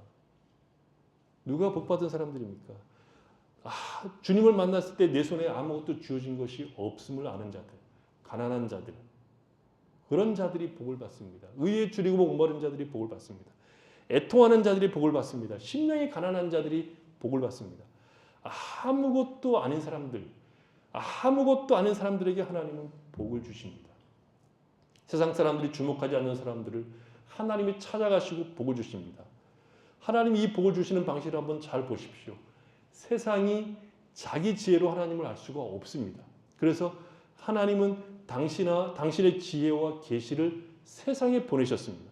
누가 복받은 사람들입니까? 주님을 만났을 때 내 손에 아무것도 주어진 것이 없음을 아는 자들, 가난한 자들, 그런 자들이 복을 받습니다. 의에 줄이고 목마른 자들이 복을 받습니다. 애통하는 자들이 복을 받습니다. 심령이 가난한 자들이 복을 받습니다. 아무것도 아닌 사람들에게 하나님은 복을 주십니다. 세상 사람들이 주목하지 않는 사람들을 하나님이 찾아가시고 복을 주십니다. 하나님이 이 복을 주시는 방식을 한번 잘 보십시오. 세상이 자기 지혜로 하나님을 알 수가 없습니다. 그래서 하나님은 당신의 지혜와 계시를 세상에 보내셨습니다.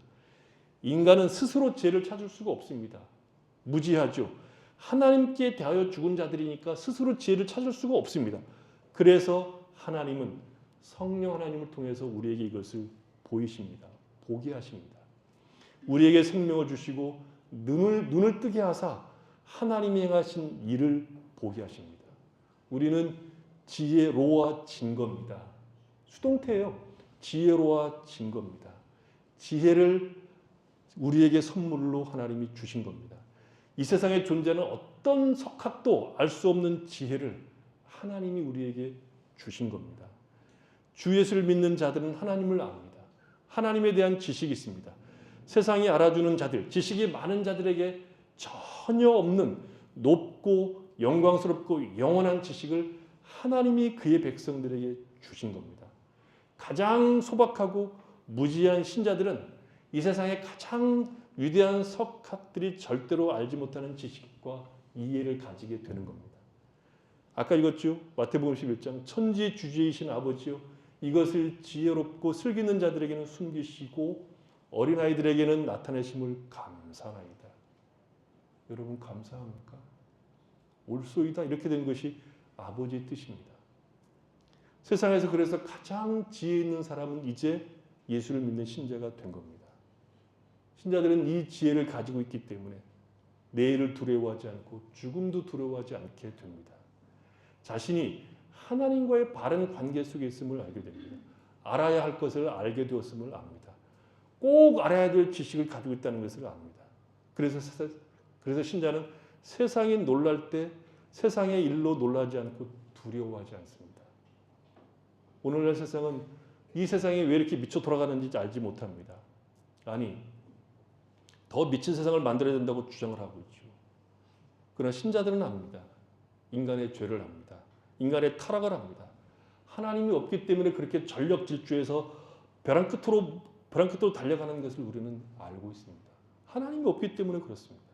인간은 스스로 지혜를 찾을 수가 없습니다. 무지하죠. 하나님께 대하여 죽은 자들이니까 스스로 지혜를 찾을 수가 없습니다. 그래서 하나님은 성령 하나님을 통해서 우리에게 이것을 보이십니다. 보게 하십니다. 우리에게 생명을 주시고 눈을 뜨게 하사 하나님이 행하신 일을 보게 하십니다. 우리는 지혜로워진 겁니다. 수동태예요. 지혜로워진 겁니다. 지혜를 우리에게 선물로 하나님이 주신 겁니다. 이 세상에 존재하는 어떤 석학도 알 수 없는 지혜를 하나님이 우리에게 주신 겁니다. 주 예수를 믿는 자들은 하나님을 압니다. 하나님에 대한 지식이 있습니다. 세상이 알아주는 자들, 지식이 많은 자들에게 전혀 없는 높고 영광스럽고 영원한 지식을 하나님이 그의 백성들에게 주신 겁니다. 가장 소박하고 무지한 신자들은 이 세상의 가장 위대한 석학들이 절대로 알지 못하는 지식과 이해를 가지게 되는 겁니다. 아까 읽었죠? 마태복음 11장 천지주제이신 아버지요 이것을 지혜롭고 슬기는 자들에게는 숨기시고 어린아이들에게는 나타내심을 감사하나이다. 여러분 감사합니까? 옳소이다 이렇게 된 것이 아버지의 뜻입니다. 세상에서 그래서 가장 지혜 있는 사람은 이제 예수를 믿는 신자가 된 겁니다. 신자들은 이 지혜를 가지고 있기 때문에 내일을 두려워하지 않고 죽음도 두려워하지 않게 됩니다. 자신이 하나님과의 바른 관계 속에 있음을 알게 됩니다. 알아야 할 것을 알게 되었음을 압니다. 꼭 알아야 될 지식을 가지고 있다는 것을 압니다. 그래서 신자는 세상이 놀랄 때 세상의 일로 놀라지 않고 두려워하지 않습니다. 오늘날 세상은 이 세상이 왜 이렇게 미쳐 돌아가는지 알지 못합니다. 아니, 더 미친 세상을 만들어야 된다고 주장을 하고 있죠. 그러나 신자들은 압니다. 인간의 죄를 압니다. 인간의 타락을 합니다. 하나님이 없기 때문에 그렇게 전력 질주해서 벼랑 끝으로 달려가는 것을 우리는 알고 있습니다. 하나님이 없기 때문에 그렇습니다.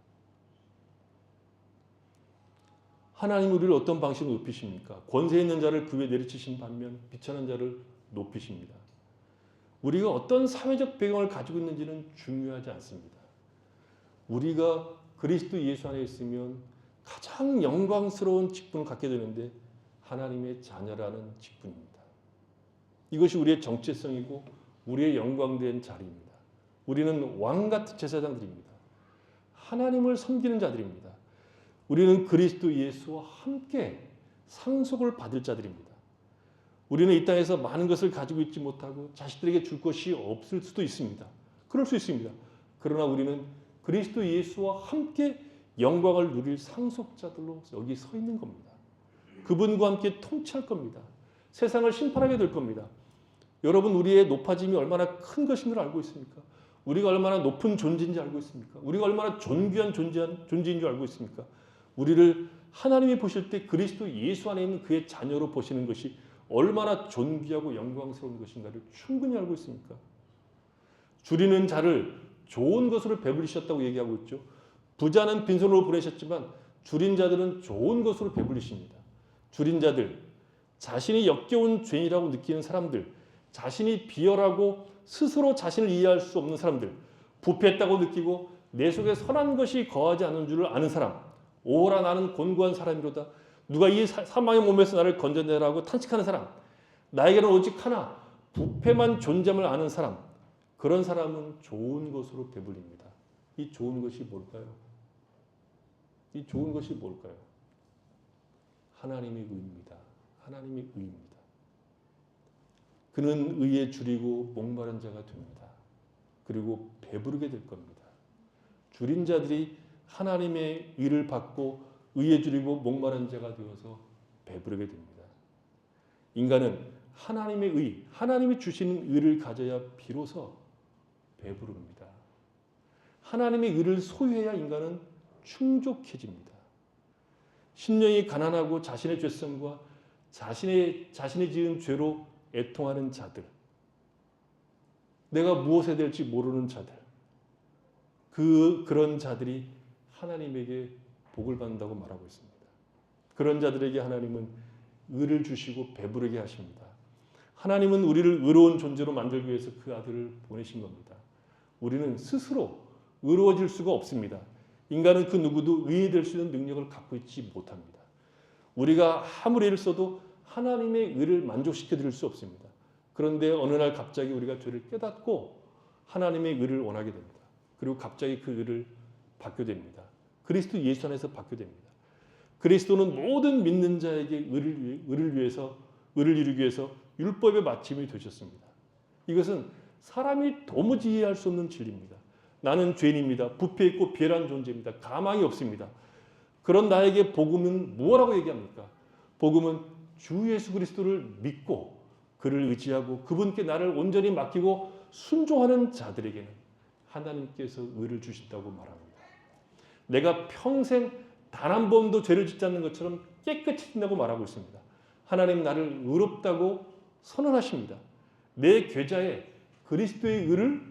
하나님이 우리를 어떤 방식으로 높이십니까? 권세 있는 자를 그 위에 내리치신 반면 비천한 자를 높이십니다. 우리가 어떤 사회적 배경을 가지고 있는지는 중요하지 않습니다. 우리가 그리스도 예수 안에 있으면 가장 영광스러운 직분을 갖게 되는데 하나님의 자녀라는 직분입니다. 이것이 우리의 정체성이고 우리의 영광된 자리입니다. 우리는 왕같은 제사장들입니다. 하나님을 섬기는 자들입니다. 우리는 그리스도 예수와 함께 상속을 받을 자들입니다. 우리는 이 땅에서 많은 것을 가지고 있지 못하고 자식들에게 줄 것이 없을 수도 있습니다. 그럴 수 있습니다. 그러나 우리는 그리스도 예수와 함께 영광을 누릴 상속자들로 여기 서 있는 겁니다. 그분과 함께 통치할 겁니다. 세상을 심판하게 될 겁니다. 여러분 우리의 높아짐이 얼마나 큰 것인 걸 알고 있습니까? 우리가 얼마나 높은 존재인지 알고 있습니까? 우리가 얼마나 존귀한 존재인 줄 알고 있습니까? 우리를 하나님이 보실 때 그리스도 예수 안에 있는 그의 자녀로 보시는 것이 얼마나 존귀하고 영광스러운 것인가를 충분히 알고 있습니까? 줄이는 자를 좋은 것으로 배불리셨다고 얘기하고 있죠. 부자는 빈손으로 보내셨지만 줄인 자들은 좋은 것으로 배불리십니다. 줄인 자들, 자신이 역겨운 죄인이라고 느끼는 사람들, 자신이 비열하고 스스로 자신을 이해할 수 없는 사람들, 부패했다고 느끼고 내 속에 선한 것이 거하지 않은 줄을 아는 사람, 오호라 나는 곤고한 사람이로다. 누가 이 사망의 몸에서 나를 건져내라고 탄식하는 사람, 나에게는 오직 하나, 부패만 존재함을 아는 사람, 그런 사람은 좋은 것으로 배불립니다. 이 좋은 것이 뭘까요? 이 좋은 것이 뭘까요? 하나님의 의입니다. 하나님의 의입니다. 그는 의에 줄이고 목마른 자가 됩니다. 그리고 배부르게 될 겁니다. 줄인 자들이 하나님의 의를 받고 의에 줄이고 목마른 자가 되어서 배부르게 됩니다. 인간은 하나님의 의, 하나님이 주시는 의를 가져야 비로소 배부릅니다. 하나님의 의를 소유해야 인간은 충족해집니다. 심령이 가난하고 자신의 죄성과 자신이 지은 죄로 애통하는 자들, 내가 무엇에 될지 모르는 자들, 그런 자들이 하나님에게 복을 받는다고 말하고 있습니다. 그런 자들에게 하나님은 의를 주시고 배부르게 하십니다. 하나님은 우리를 의로운 존재로 만들기 위해서 그 아들을 보내신 겁니다. 우리는 스스로 의로워질 수가 없습니다. 인간은 그 누구도 의인이 될 수 있는 능력을 갖고 있지 못합니다. 우리가 아무리 애를 써도 하나님의 의를 만족시켜 드릴 수 없습니다. 그런데 어느 날 갑자기 우리가 죄를 깨닫고 하나님의 의를 원하게 됩니다. 그리고 갑자기 그 의를 받게 됩니다. 그리스도 예수 안에서 받게 됩니다. 그리스도는 모든 믿는 자에게 의를 이루기 위해서 율법의 마침이 되셨습니다. 이것은 사람이 도무지 이해할 수 없는 진리입니다. 나는 죄인입니다. 부패 있고 비열한 존재입니다. 가망이 없습니다. 그런 나에게 복음은 무엇라고 얘기합니까? 복음은 주 예수 그리스도를 믿고 그를 의지하고 그분께 나를 온전히 맡기고 순종하는 자들에게는 하나님께서 의를 주신다고 말합니다. 내가 평생 단 한 번도 죄를 짓지 않는 것처럼 깨끗해진다고 말하고 있습니다. 하나님 나를 의롭다고 선언하십니다. 내 계좌에 그리스도의 의를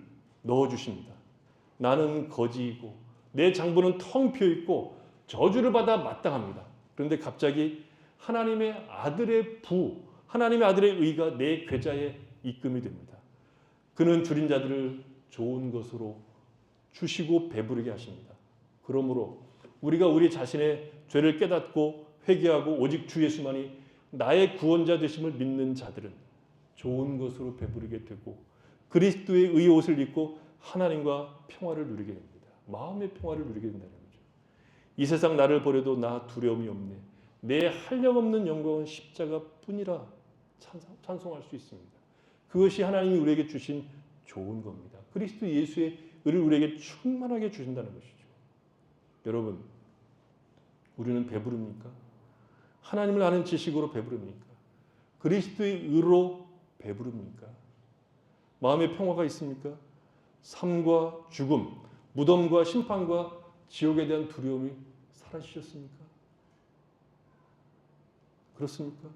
넣어주십니다. 나는 거지이고 내 장부는 텅 비어있고 저주를 받아 마땅합니다. 그런데 갑자기 하나님의 아들의 하나님의 아들의 의가 내 계좌에 입금이 됩니다. 그는 줄인 자들을 좋은 것으로 주시고 배부르게 하십니다. 그러므로 우리가 우리 자신의 죄를 깨닫고 회개하고 오직 주 예수만이 나의 구원자 되심을 믿는 자들은 좋은 것으로 배부르게 되고 그리스도의 의의 옷을 입고 하나님과 평화를 누리게 됩니다. 마음의 평화를 누리게 된다는 거죠. 이 세상 나를 버려도 나 두려움이 없네. 내 한량없는 영광은 십자가뿐이라 찬송할 수 있습니다. 그것이 하나님이 우리에게 주신 좋은 겁니다. 그리스도 예수의 의를 우리에게 충만하게 주신다는 것이죠. 여러분, 우리는 배부릅니까? 하나님을 아는 지식으로 배부릅니까? 그리스도의 의로 배부릅니까? 마음의 평화가 있습니까? 삶과 죽음, 무덤과 심판과 지옥에 대한 두려움이 사라지셨습니까? 그렇습니까?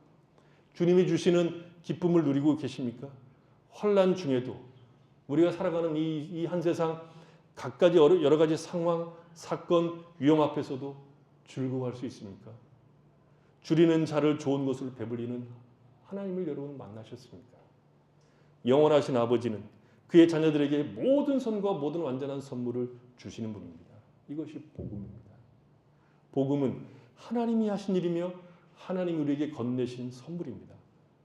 주님이 주시는 기쁨을 누리고 계십니까? 환난 중에도 우리가 살아가는 이 한 세상 갖가지 여러 가지 상황, 사건, 위험 앞에서도 즐거워할 수 있습니까? 줄이는 자를 좋은 것으로 배불리는 하나님을 여러분 만나셨습니까? 영원하신 아버지는 그의 자녀들에게 모든 선과 모든 완전한 선물을 주시는 분입니다. 이것이 복음입니다. 복음은 하나님이 하신 일이며 하나님이 우리에게 건네신 선물입니다.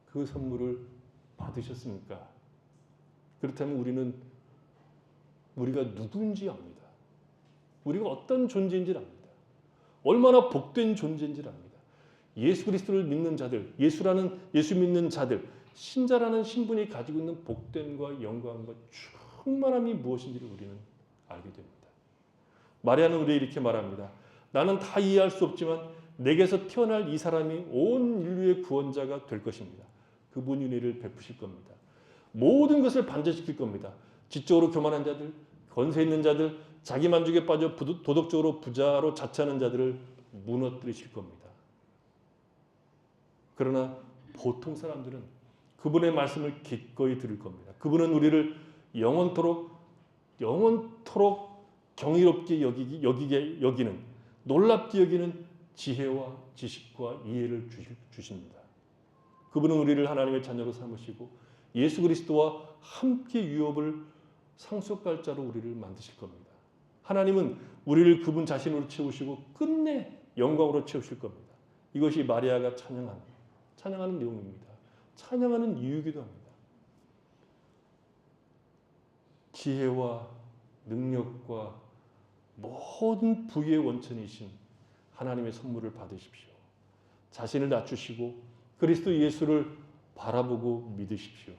그 선물을 받으셨습니까? 그렇다면 우리가 누구인지 압니다. 우리가 어떤 존재인지를 압니다. 얼마나 복된 존재인지를 압니다. 예수 그리스도를 믿는 자들, 예수 믿는 자들, 신자라는 신분이 가지고 있는 복됨과 영광과 충만함이 무엇인지를 우리는 알게 됩니다. 마리아는 우리에게 이렇게 말합니다. 나는 다 이해할 수 없지만 내게서 태어날 이 사람이 온 인류의 구원자가 될 것입니다. 그분이 은혜를 베푸실 겁니다. 모든 것을 반전시킬 겁니다. 지적으로 교만한 자들, 권세 있는 자들, 자기 만족에 빠져 도덕적으로 부자로 자처하는 자들을 무너뜨리실 겁니다. 그러나 보통 사람들은 그분의 말씀을 기꺼이 들을 겁니다. 그분은 우리를 영원토록 경이롭게 여기는 놀랍게 여기는 지혜와 지식과 이해를 주십니다. 그분은 우리를 하나님의 자녀로 삼으시고 예수 그리스도와 함께 유업을 상속할 자로 우리를 만드실 겁니다. 하나님은 우리를 그분 자신으로 채우시고 끝내 영광으로 채우실 겁니다. 이것이 마리아가 찬양하는 내용입니다. 찬양하는 이유이기도 합니다. 지혜와 능력과 모든 부의 원천이신 하나님의 선물을 받으십시오. 자신을 낮추시고 그리스도 예수를 바라보고 믿으십시오.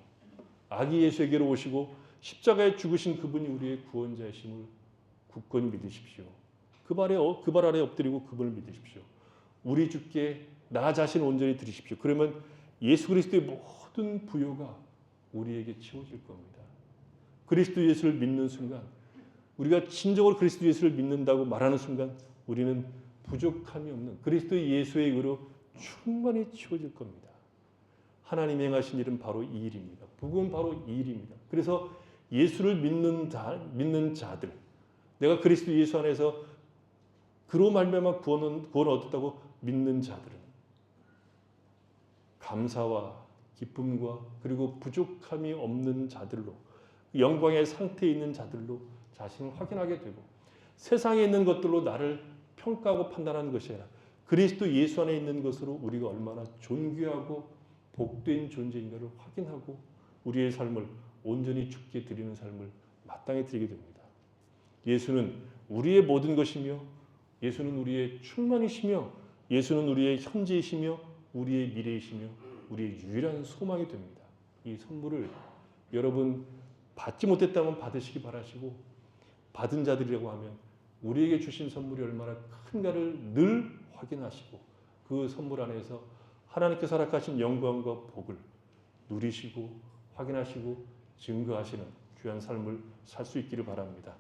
아기 예수에게로 오시고 십자가에 죽으신 그분이 우리의 구원자이심을 굳건히 믿으십시오. 그 발 아래 엎드리고 그분을 믿으십시오. 우리 주께 나 자신 온전히 드리십시오. 그러면 예수 그리스도의 모든 부요가 우리에게 채워질 겁니다. 그리스도 예수를 믿는 순간, 우리가 진정으로 그리스도 예수를 믿는다고 말하는 순간 우리는 부족함이 없는 그리스도 예수의 의로 충만히 채워질 겁니다. 하나님이 행하신 일은 바로 이 일입니다. 복음은 바로 이 일입니다. 그래서 예수를 믿는 자들, 내가 그리스도 예수 안에서 그로 말미암아 구원을 얻었다고 믿는 자들은 감사와 기쁨과 그리고 부족함이 없는 자들로, 영광의 상태에 있는 자들로 자신을 확인하게 되고 세상에 있는 것들로 나를 평가하고 판단하는 것이 아니라 그리스도 예수 안에 있는 것으로 우리가 얼마나 존귀하고 복된 존재인가를 확인하고 우리의 삶을 온전히 주께 드리는 삶을 마땅히 드리게 됩니다. 예수는 우리의 모든 것이며 예수는 우리의 충만이시며 예수는 우리의 현재이시며 우리의 미래이시며 우리의 유일한 소망이 됩니다. 이 선물을 여러분 받지 못했다면 받으시기 바라시고 받은 자들이라고 하면 우리에게 주신 선물이 얼마나 큰가를 늘 확인하시고 그 선물 안에서 하나님께서 허락하신 영광과 복을 누리시고 확인하시고 증거하시는 귀한 삶을 살 수 있기를 바랍니다.